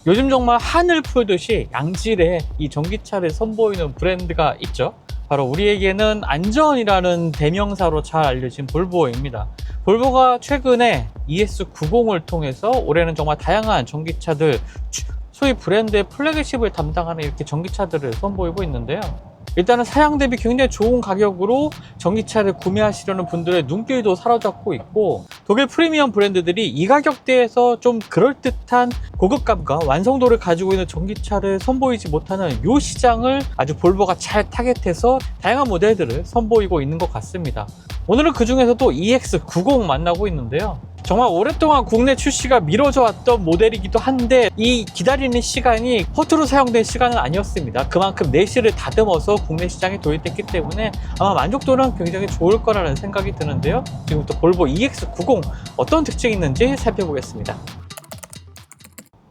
요즘 정말 하늘 풀듯이 양질의 이 전기차를 선보이는 브랜드가 있죠. 바로 우리에게는 안전이라는 대명사로 잘 알려진 볼보입니다. 볼보가 최근에 ES90을 통해서 올해는 정말 다양한 전기차들, 소위 브랜드의 플래그십을 담당하는 이렇게 전기차들을 선보이고 있는데요. 일단은 사양 대비 굉장히 좋은 가격으로 전기차를 구매하시려는 분들의 눈길도 사로잡고 있고, 독일 프리미엄 브랜드들이 이 가격대에서 좀 그럴듯한 고급감과 완성도를 가지고 있는 전기차를 선보이지 못하는 이 시장을 아주 볼보가 잘 타겟해서 다양한 모델들을 선보이고 있는 것 같습니다. 오늘은 그 중에서도 EX90 만나고 있는데요. 정말 오랫동안 국내 출시가 미뤄져 왔던 모델이기도 한데 이 기다리는 시간이 허투루 사용된 시간은 아니었습니다. 그만큼 내실을 다듬어서 국내 시장에 도입됐기 때문에 아마 만족도는 굉장히 좋을 거라는 생각이 드는데요. 지금부터 볼보 EX90 어떤 특징이 있는지 살펴보겠습니다.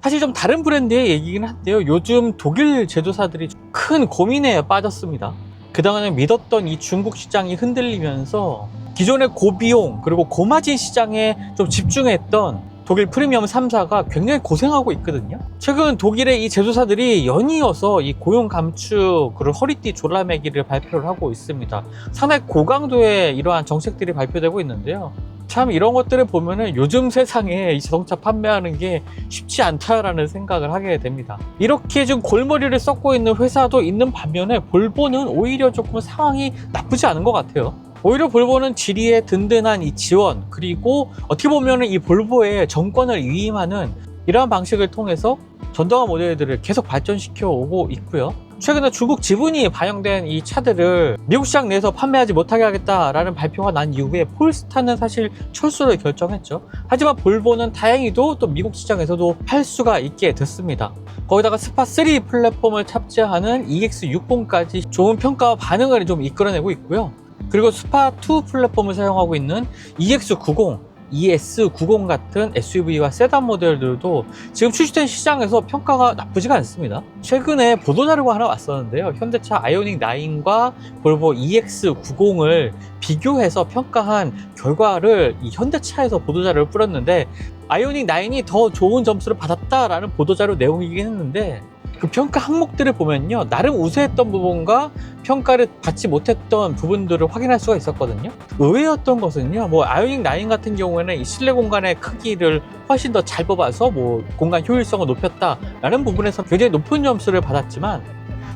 사실 좀 다른 브랜드의 얘기긴 한데요. 요즘 독일 제조사들이 큰 고민에 빠졌습니다. 그동안은 믿었던 이 중국 시장이 흔들리면서 기존의 고비용 그리고 고마진 시장에 좀 집중했던 독일 프리미엄 3사가 굉장히 고생하고 있거든요. 최근 독일의 이 제조사들이 연이어서 이 고용 감축 그리고 허리띠 졸라매기를 발표를 하고 있습니다. 상당히 고강도의 이러한 정책들이 발표되고 있는데요. 참 이런 것들을 보면은 요즘 세상에 이 자동차 판매하는 게 쉽지 않다라는 생각을 하게 됩니다. 이렇게 좀 골머리를 썩고 있는 회사도 있는 반면에 볼보는 오히려 조금 상황이 나쁘지 않은 것 같아요. 오히려 볼보는 지리의 든든한 이 지원, 그리고 어떻게 보면 이 볼보의 정권을 위임하는 이러한 방식을 통해서 전동화 모델들을 계속 발전시켜 오고 있고요. 최근에 중국 지분이 반영된 이 차들을 미국 시장 내에서 판매하지 못하게 하겠다라는 발표가 난 이후에 폴스타는 사실 철수를 결정했죠. 하지만 볼보는 다행히도 또 미국 시장에서도 팔 수가 있게 됐습니다. 거기다가 스파3 플랫폼을 탑재하는 EX60까지 좋은 평가와 반응을 좀 이끌어내고 있고요. 그리고 스파2 플랫폼을 사용하고 있는 EX90, ES90 같은 SUV와 세단 모델들도 지금 출시된 시장에서 평가가 나쁘지가 않습니다. 최근에 보도자료가 하나 왔었는데요. 현대차 아이오닉 9과 볼보 EX90을 비교해서 평가한 결과를 이 현대차에서 보도자료를 뿌렸는데 아이오닉 9이 더 좋은 점수를 받았다라는 보도자료 내용이긴 했는데 그 평가 항목들을 보면요, 나름 우세했던 부분과 평가를 받지 못했던 부분들을 확인할 수가 있었거든요. 의외였던 것은요, 뭐 아이오닉 9 같은 경우에는 이 실내 공간의 크기를 훨씬 더 잘 뽑아서 뭐 공간 효율성을 높였다라는 부분에서 굉장히 높은 점수를 받았지만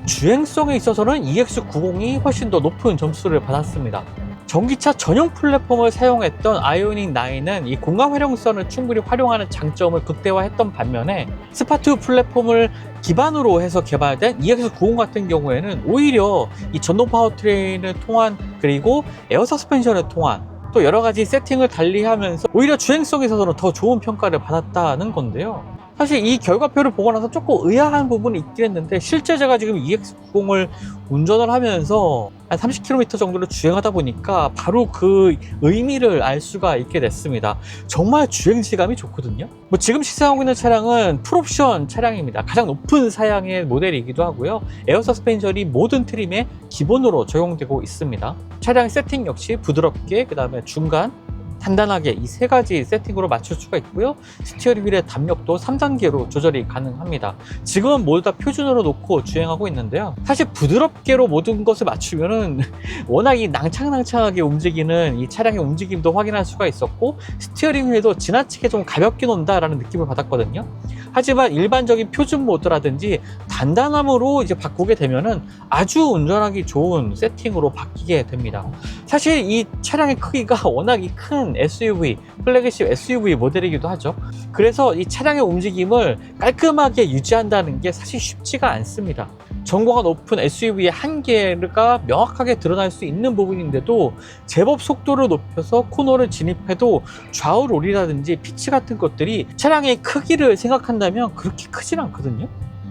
주행성에 있어서는 EX90이 훨씬 더 높은 점수를 받았습니다. 전기차 전용 플랫폼을 사용했던 아이오닉 9은 이 공간 활용성을 충분히 활용하는 장점을 극대화했던 반면에 스파2 플랫폼을 기반으로 해서 개발된 EX90 같은 경우에는 오히려 이 전동 파워트레인을 통한 그리고 에어 서스펜션을 통한 또 여러 가지 세팅을 달리하면서 오히려 주행성에 있어서는 더 좋은 평가를 받았다는 건데요. 사실 이 결과표를 보고 나서 조금 의아한 부분이 있긴 했는데 실제 제가 지금 EX90을 운전을 하면서 한 30km 정도를 주행하다 보니까 바로 그 의미를 알 수가 있게 됐습니다. 정말 주행질감이 좋거든요. 뭐 지금 시승하고 있는 차량은 풀옵션 차량입니다. 가장 높은 사양의 모델이기도 하고요. 에어 서스펜션이 모든 트림에 기본으로 적용되고 있습니다. 차량 세팅 역시 부드럽게, 그 다음에 중간, 단단하게 이 세 가지 세팅으로 맞출 수가 있고요. 스티어링 휠의 담력도 3단계로 조절이 가능합니다. 지금은 모두 다 표준으로 놓고 주행하고 있는데요. 사실 부드럽게로 모든 것을 맞추면은 워낙 이 낭창낭창하게 움직이는 이 차량의 움직임도 확인할 수가 있었고, 스티어링 휠도 지나치게 좀 가볍게 논다라는 느낌을 받았거든요. 하지만 일반적인 표준 모드라든지 단단함으로 이제 바꾸게 되면은 아주 운전하기 좋은 세팅으로 바뀌게 됩니다. 사실 이 차량의 크기가 워낙 큰 SUV, 플래그십 SUV 모델이기도 하죠. 그래서 이 차량의 움직임을 깔끔하게 유지한다는 게 사실 쉽지가 않습니다. 전고가 높은 SUV의 한계가 명확하게 드러날 수 있는 부분인데도 제법 속도를 높여서 코너를 진입해도 좌우 롤이라든지 피치 같은 것들이 차량의 크기를 생각한다면 그렇게 크진 않거든요.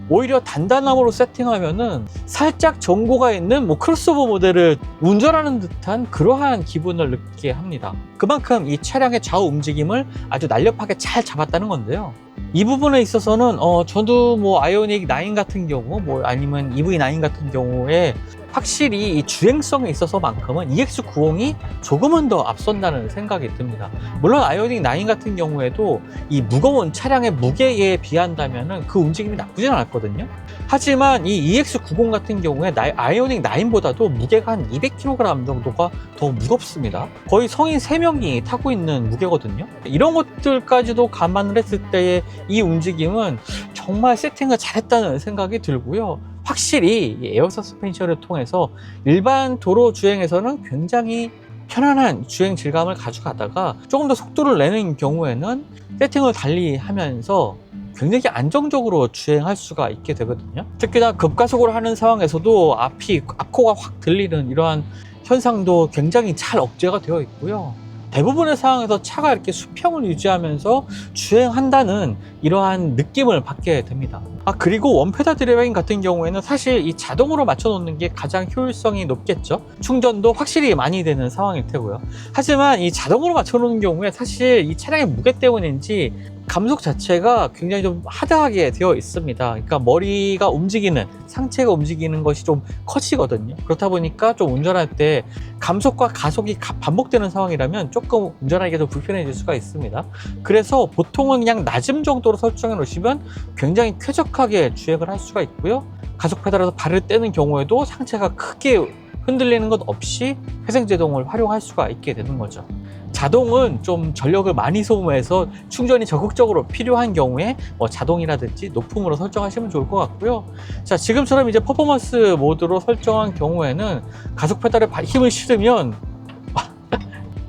오히려 단단함으로 세팅하면은 살짝 전고가 있는 뭐 크로스오버 모델을 운전하는 듯한 그러한 기분을 느끼게 합니다. 그만큼 이 차량의 좌우 움직임을 아주 날렵하게 잘 잡았다는 건데요. 이 부분에 있어서는 저도 뭐 아이오닉 9 같은 경우 뭐 아니면 EV9 같은 경우에 확실히 이 주행성에 있어서만큼은 EX90이 조금은 더 앞선다는 생각이 듭니다. 물론 아이오닉 9 같은 경우에도 이 무거운 차량의 무게에 비한다면은 그 움직임이 나쁘진 않았거든요. 하지만 이 EX90 같은 경우에 아이오닉 9보다도 무게가 한 200kg 정도가 더 무겁습니다. 거의 성인 3명이 타고 있는 무게거든요. 이런 것들까지도 감안을 했을 때의 이 움직임은 정말 세팅을 잘했다는 생각이 들고요. 확실히 에어 서스펜션을 통해서 일반 도로 주행에서는 굉장히 편안한 주행 질감을 가져가다가 조금 더 속도를 내는 경우에는 세팅을 달리 하면서 굉장히 안정적으로 주행할 수가 있게 되거든요. 특히나 급가속을 하는 상황에서도 앞코가 확 들리는 이러한 현상도 굉장히 잘 억제가 되어 있고요. 대부분의 상황에서 차가 이렇게 수평을 유지하면서 주행한다는 이러한 느낌을 받게 됩니다. 그리고 원페달 드라이빙 같은 경우에는 사실 이 자동으로 맞춰 놓는 게 가장 효율성이 높겠죠. 충전도 확실히 많이 되는 상황일 테고요. 하지만 이 자동으로 맞춰 놓는 경우에 사실 이 차량의 무게 때문인지 감속 자체가 굉장히 좀 하드하게 되어 있습니다. 그러니까 머리가 움직이는, 상체가 움직이는 것이 좀 커지거든요. 그렇다 보니까 좀 운전할 때 감속과 가속이 반복되는 상황이라면 조금 운전하기가 좀 불편해질 수가 있습니다. 그래서 보통은 그냥 낮음 정도로 설정해 놓으시면 굉장히 쾌적하게 주행을 할 수가 있고요. 가속 페달에서 발을 떼는 경우에도 상체가 크게 흔들리는 것 없이 회생제동을 활용할 수가 있게 되는 거죠. 자동은 좀 전력을 많이 소모해서 충전이 적극적으로 필요한 경우에 자동이라든지 높음으로 설정하시면 좋을 것 같고요. 자, 지금처럼 이제 퍼포먼스 모드로 설정한 경우에는 가속 페달에 힘을 실으면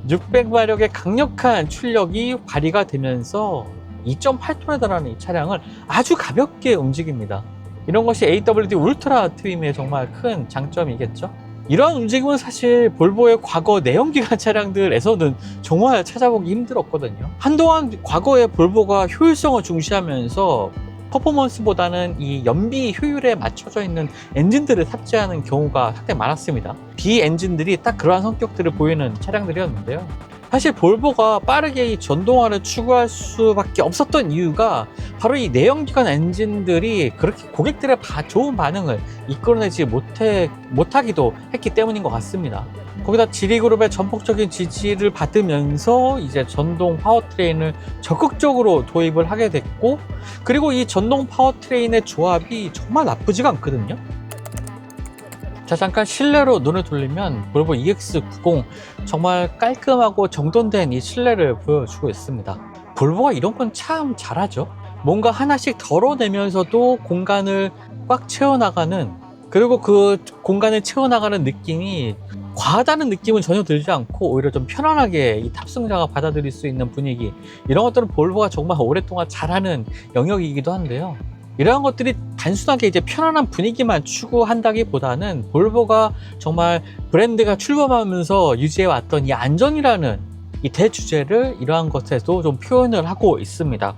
600마력의 강력한 출력이 발휘가 되면서 2.8톤에 달하는 이 차량을 아주 가볍게 움직입니다. 이런 것이 AWD 울트라 트림의 정말 큰 장점이겠죠. 이러한 움직임은 사실 볼보의 과거 내연기관 차량들에서는 정말 찾아보기 힘들었거든요. 한동안 과거의 볼보가 효율성을 중시하면서 퍼포먼스보다는 이 연비 효율에 맞춰져 있는 엔진들을 탑재하는 경우가 상당히 많았습니다. B 엔진들이 딱 그러한 성격들을 보이는 차량들이었는데요. 사실 볼보가 빠르게 이 전동화를 추구할 수밖에 없었던 이유가 바로 이 내연기관 엔진들이 그렇게 고객들의 좋은 반응을 이끌어내지 못하기도 했기 때문인 것 같습니다. 거기다 지리그룹의 전폭적인 지지를 받으면서 이제 전동 파워트레인을 적극적으로 도입을 하게 됐고, 그리고 이 전동 파워트레인의 조합이 정말 나쁘지가 않거든요. 자, 잠깐 실내로 눈을 돌리면 볼보 EX90 정말 깔끔하고 정돈된 이 실내를 보여주고 있습니다. 볼보가 이런 건 참 잘하죠. 뭔가 하나씩 덜어내면서도 공간을 꽉 채워나가는, 그리고 그 공간을 채워나가는 느낌이 과하다는 느낌은 전혀 들지 않고 오히려 좀 편안하게 이 탑승자가 받아들일 수 있는 분위기, 이런 것들은 볼보가 정말 오랫동안 잘하는 영역이기도 한데요. 이러한 것들이 단순하게 이제 편안한 분위기만 추구한다기보다는 볼보가 정말 브랜드가 출범하면서 유지해왔던 이 안전이라는 이 대주제를 이러한 것에도 좀 표현을 하고 있습니다.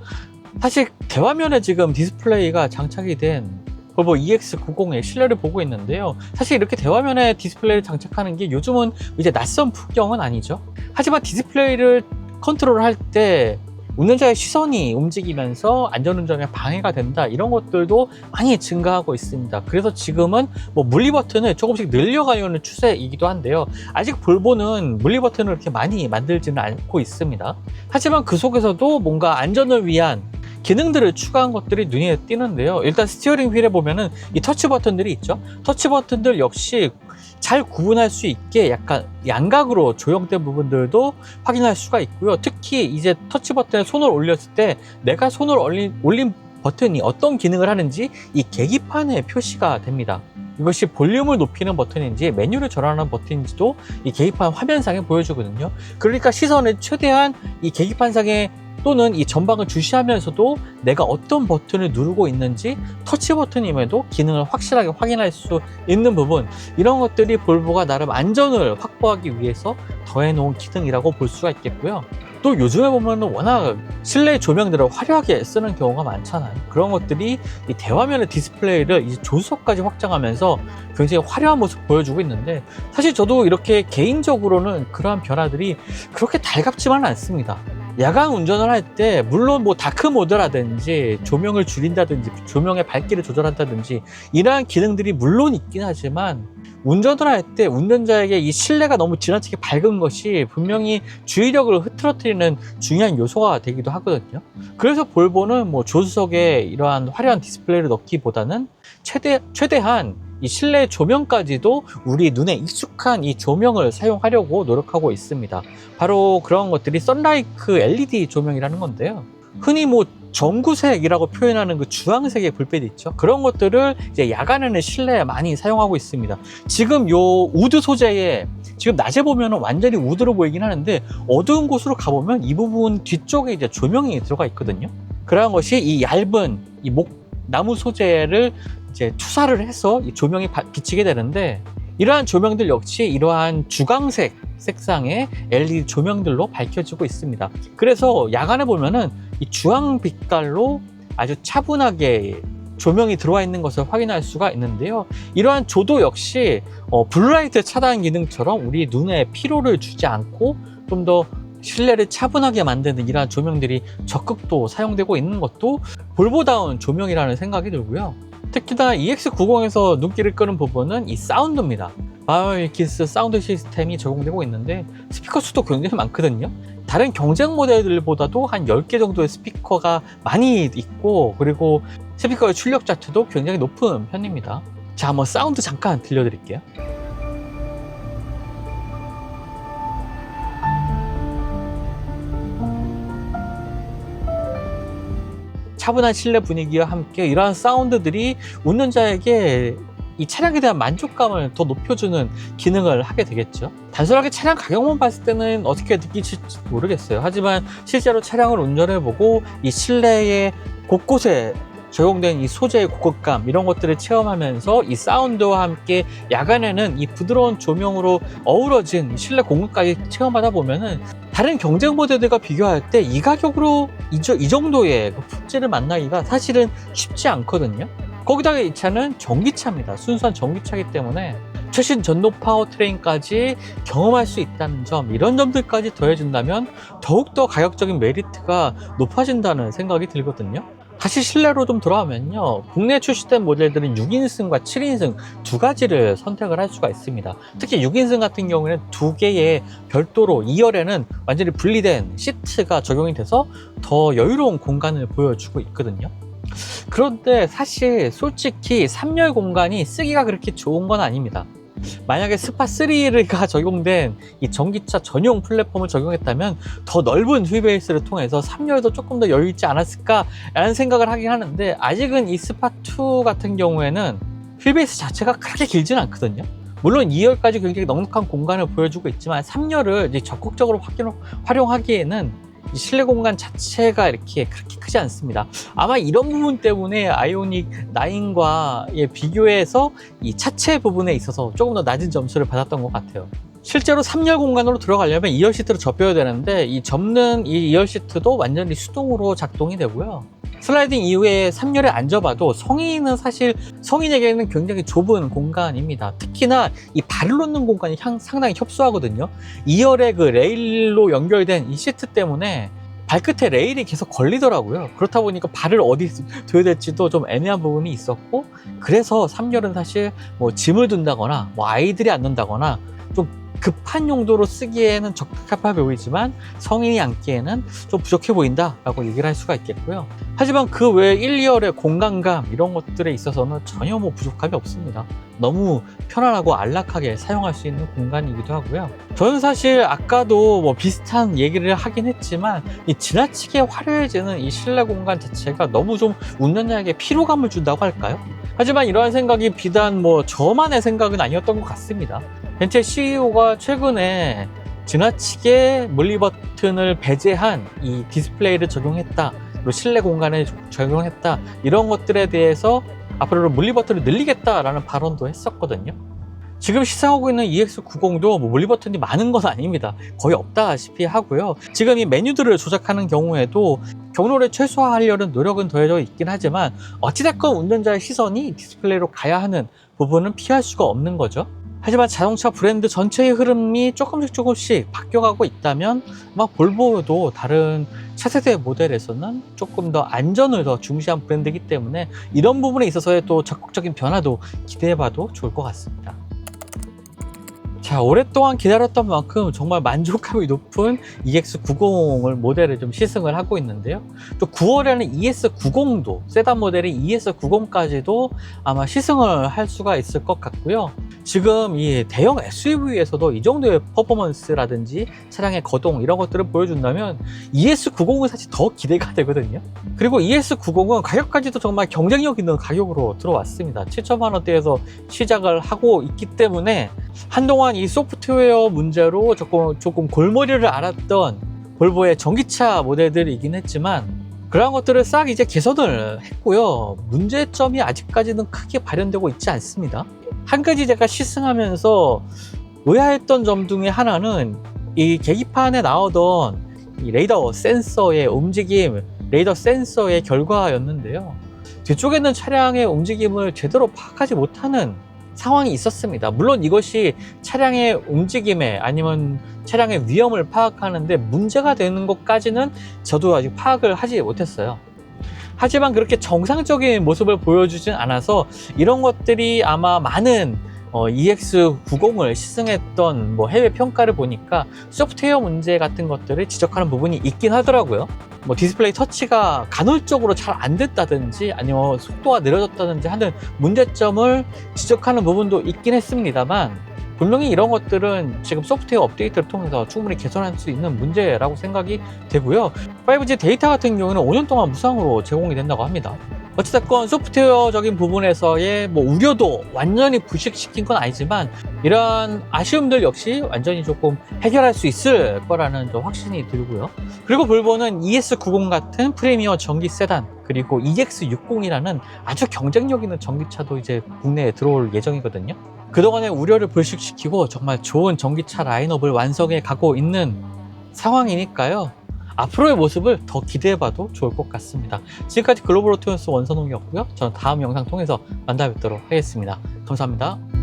사실 대화면에 지금 디스플레이가 장착이 된 볼보 EX90의 실내를 보고 있는데요. 사실 이렇게 대화면에 디스플레이를 장착하는 게 요즘은 이제 낯선 풍경은 아니죠. 하지만 디스플레이를 컨트롤할 때 운전자의 시선이 움직이면서 안전운전에 방해가 된다, 이런 것들도 많이 증가하고 있습니다. 그래서 지금은 물리 버튼을 조금씩 늘려가려는 추세이기도 한데요. 아직 볼보는 물리 버튼을 그렇게 많이 만들지는 않고 있습니다. 하지만 그 속에서도 뭔가 안전을 위한 기능들을 추가한 것들이 눈에 띄는데요. 일단 스티어링 휠에 보면은 이 터치 버튼들이 있죠. 터치 버튼들 역시 잘 구분할 수 있게 약간 양각으로 조형된 부분들도 확인할 수가 있고요. 특히 이제 터치 버튼에 손을 올렸을 때 내가 손을 올린 버튼이 어떤 기능을 하는지 이 계기판에 표시가 됩니다. 이것이 볼륨을 높이는 버튼인지 메뉴를 전환하는 버튼인지도 이 계기판 화면상에 보여주거든요. 그러니까 시선을 최대한 이 계기판상에 또는 이 전방을 주시하면서도 내가 어떤 버튼을 누르고 있는지 터치 버튼임에도 기능을 확실하게 확인할 수 있는 부분, 이런 것들이 볼보가 나름 안전을 확보하기 위해서 더해놓은 기능이라고 볼 수가 있겠고요. 또 요즘에 보면 워낙 실내 조명들을 화려하게 쓰는 경우가 많잖아요. 그런 것들이 이 대화면의 디스플레이를 이제 조수석까지 확장하면서 굉장히 화려한 모습 보여주고 있는데, 사실 저도 이렇게 개인적으로는 그러한 변화들이 그렇게 달갑지만은 않습니다. 야간 운전을 할 때 물론 뭐 다크 모드라든지 조명을 줄인다든지 조명의 밝기를 조절한다든지 이러한 기능들이 물론 있긴 하지만 운전을 할 때 운전자에게 이 실내가 너무 지나치게 밝은 것이 분명히 주의력을 흐트러뜨리는 중요한 요소가 되기도 하거든요. 그래서 볼보는 뭐 조수석에 이러한 화려한 디스플레이를 넣기보다는 최대한 이 실내 조명까지도 우리 눈에 익숙한 이 조명을 사용하려고 노력하고 있습니다. 바로 그런 것들이 선라이크 LED 조명이라는 건데요. 흔히 뭐 전구색이라고 표현하는 그 주황색의 불빛 있죠. 그런 것들을 이제 야간에는 실내에 많이 사용하고 있습니다. 지금 요 우드 소재에 지금 낮에 보면 완전히 우드로 보이긴 하는데 어두운 곳으로 가보면 이 부분 뒤쪽에 이제 조명이 들어가 있거든요. 그러한 것이 이 얇은 이 나무 소재를 이제 투사를 해서 이 조명이 비치게 되는데 이러한 조명들 역시 이러한 주광색 색상의 LED 조명들로 밝혀지고 있습니다. 그래서 야간에 보면은 이 주황 빛깔로 아주 차분하게 조명이 들어와 있는 것을 확인할 수가 있는데요. 이러한 조도 역시 블루라이트 차단 기능처럼 우리 눈에 피로를 주지 않고 좀 더 실내를 차분하게 만드는 이러한 조명들이 적극 사용되고 있는 것도 볼보다운 조명이라는 생각이 들고요. 특히나 EX90에서 눈길을 끄는 부분은 이 사운드입니다. 바이오미키스 사운드 시스템이 적용되고 있는데 스피커 수도 굉장히 많거든요. 다른 경쟁 모델들보다도 한 10개 정도의 스피커가 많이 있고 그리고 스피커의 출력 자체도 굉장히 높은 편입니다. 자, 한번 사운드 잠깐 들려드릴게요. 차분한 실내 분위기와 함께 이러한 사운드들이 운전자에게 이 차량에 대한 만족감을 더 높여주는 기능을 하게 되겠죠. 단순하게 차량 가격만 봤을 때는 어떻게 느끼실지 모르겠어요. 하지만 실제로 차량을 운전해보고 이 실내의 곳곳에 적용된 이 소재의 고급감 이런 것들을 체험하면서 이 사운드와 함께 야간에는 이 부드러운 조명으로 어우러진 실내 공간까지 체험하다 보면은 다른 경쟁 모델들과 비교할 때 이 가격으로 이 정도의 품질을 만나기가 사실은 쉽지 않거든요. 거기다가 이 차는 전기차입니다. 순수한 전기차이기 때문에 최신 전동 파워트레인까지 경험할 수 있다는 점, 이런 점들까지 더해진다면 더욱더 가격적인 메리트가 높아진다는 생각이 들거든요. 다시 실내로 좀 돌아오면요, 국내 출시된 모델들은 6인승과 7인승 두 가지를 선택을 할 수가 있습니다. 특히 6인승 같은 경우에는 두 개의 별도로 2열에는 완전히 분리된 시트가 적용이 돼서 더 여유로운 공간을 보여주고 있거든요. 그런데 사실 솔직히 3열 공간이 쓰기가 그렇게 좋은 건 아닙니다. 만약에 스파3가 적용된 이 전기차 전용 플랫폼을 적용했다면 더 넓은 휠베이스를 통해서 3열도 조금 더 여유 있지 않았을까 라는 생각을 하긴 하는데, 아직은 이 스파2 같은 경우에는 휠베이스 자체가 그렇게 길지는 않거든요. 물론 2열까지 굉장히 넉넉한 공간을 보여주고 있지만 3열을 이제 적극적으로 활용하기에는 이 실내 공간 자체가 이렇게 그렇게 크지 않습니다. 아마 이런 부분 때문에 아이오닉 9과 비교해서 이 차체 부분에 있어서 조금 더 낮은 점수를 받았던 것 같아요. 실제로 3열 공간으로 들어가려면 2열 시트를 접혀야 되는데 이 접는 이 2열 시트도 완전히 수동으로 작동이 되고요. 슬라이딩 이후에 3열에 앉아봐도 성인은 사실 성인에게는 굉장히 좁은 공간입니다. 특히나 이 발을 놓는 공간이 상당히 협소하거든요. 2열에 그 레일로 연결된 이 시트 때문에 발끝에 레일이 계속 걸리더라고요. 그렇다 보니까 발을 어디 둬야 될지도 좀 애매한 부분이 있었고, 그래서 3열은 사실 뭐 짐을 둔다거나 뭐 아이들이 앉는다거나 좀 급한 용도로 쓰기에는 적합해 보이지만 성인이 앉기에는 좀 부족해 보인다 라고 얘기를 할 수가 있겠고요. 하지만 그 외에 1, 2열의 공간감 이런 것들에 있어서는 전혀 뭐 부족함이 없습니다. 너무 편안하고 안락하게 사용할 수 있는 공간이기도 하고요. 저는 사실 아까도 뭐 비슷한 얘기를 하긴 했지만 이 지나치게 화려해지는 이 실내 공간 자체가 너무 좀 운전자에게 피로감을 준다고 할까요? 하지만 이러한 생각이 비단 뭐 저만의 생각은 아니었던 것 같습니다. 벤틀 CEO가 최근에 지나치게 물리 버튼을 배제한 이 디스플레이를 적용했다, 그리고 실내 공간에 적용했다, 이런 것들에 대해서 앞으로 물리 버튼을 늘리겠다라는 발언도 했었거든요. 지금 시사하고 있는 EX90도 뭐 물리 버튼이 많은 건 아닙니다. 거의 없다시피 하고요. 지금 이 메뉴들을 조작하는 경우에도 경로를 최소화하려는 노력은 더해져 있긴 하지만 어찌됐건 운전자의 시선이 디스플레이로 가야 하는 부분은 피할 수가 없는 거죠. 하지만 자동차 브랜드 전체의 흐름이 조금씩 바뀌어가고 있다면 아마 볼보도 다른 차세대 모델에서는 조금 더 안전을 더 중시한 브랜드이기 때문에 이런 부분에 있어서의 또 적극적인 변화도 기대해봐도 좋을 것 같습니다. 자, 오랫동안 기다렸던 만큼 정말 만족감이 높은 EX90을 모델을 좀 시승을 하고 있는데요. 또 9월에는 ES90도, 세단 모델인 ES90까지도 아마 시승을 할 수가 있을 것 같고요. 지금 이 대형 SUV에서도 이 정도의 퍼포먼스라든지 차량의 거동 이런 것들을 보여준다면 ES90은 사실 더 기대가 되거든요. 그리고 ES90은 가격까지도 정말 경쟁력 있는 가격으로 들어왔습니다. 7천만 원대에서 시작을 하고 있기 때문에 한동안 이 소프트웨어 문제로 조금 골머리를 앓았던 볼보의 전기차 모델들이긴 했지만 그러한 것들을 싹 이제 개선을 했고요. 문제점이 아직까지는 크게 발현되고 있지 않습니다. 한 가지 제가 시승하면서 의아했던 점 중에 하나는 이 계기판에 나오던 이 레이더 센서의 움직임, 레이더 센서의 결과였는데요. 뒤쪽에 있는 차량의 움직임을 제대로 파악하지 못하는 상황이 있었습니다. 물론 이것이 차량의 움직임에 아니면 차량의 위험을 파악하는데 문제가 되는 것까지는 저도 아직 파악을 하지 못했어요. 하지만 그렇게 정상적인 모습을 보여주진 않아서 이런 것들이 아마 많은 EX90을 시승했던 해외 평가를 보니까 소프트웨어 문제 같은 것들을 지적하는 부분이 있긴 하더라고요. 디스플레이 터치가 간헐적으로 잘 안 됐다든지 아니면 속도가 느려졌다든지 하는 문제점을 지적하는 부분도 있긴 했습니다만 분명히 이런 것들은 지금 소프트웨어 업데이트를 통해서 충분히 개선할 수 있는 문제라고 생각이 되고요. 5G 데이터 같은 경우는 5년 동안 무상으로 제공이 된다고 합니다. 어찌됐건 소프트웨어적인 부분에서의 우려도 완전히 부식시킨 건 아니지만 이러한 아쉬움들 역시 완전히 조금 해결할 수 있을 거라는 좀 확신이 들고요. 그리고 볼보는 ES90 같은 프리미엄 전기 세단 그리고 EX60이라는 아주 경쟁력 있는 전기차도 이제 국내에 들어올 예정이거든요. 그동안의 우려를 불식시키고 정말 좋은 전기차 라인업을 완성해 가고 있는 상황이니까요. 앞으로의 모습을 더 기대해봐도 좋을 것 같습니다. 지금까지 글로벌 오토뉴스 원선홍이었고요. 저는 다음 영상 통해서 만나 뵙도록 하겠습니다. 감사합니다.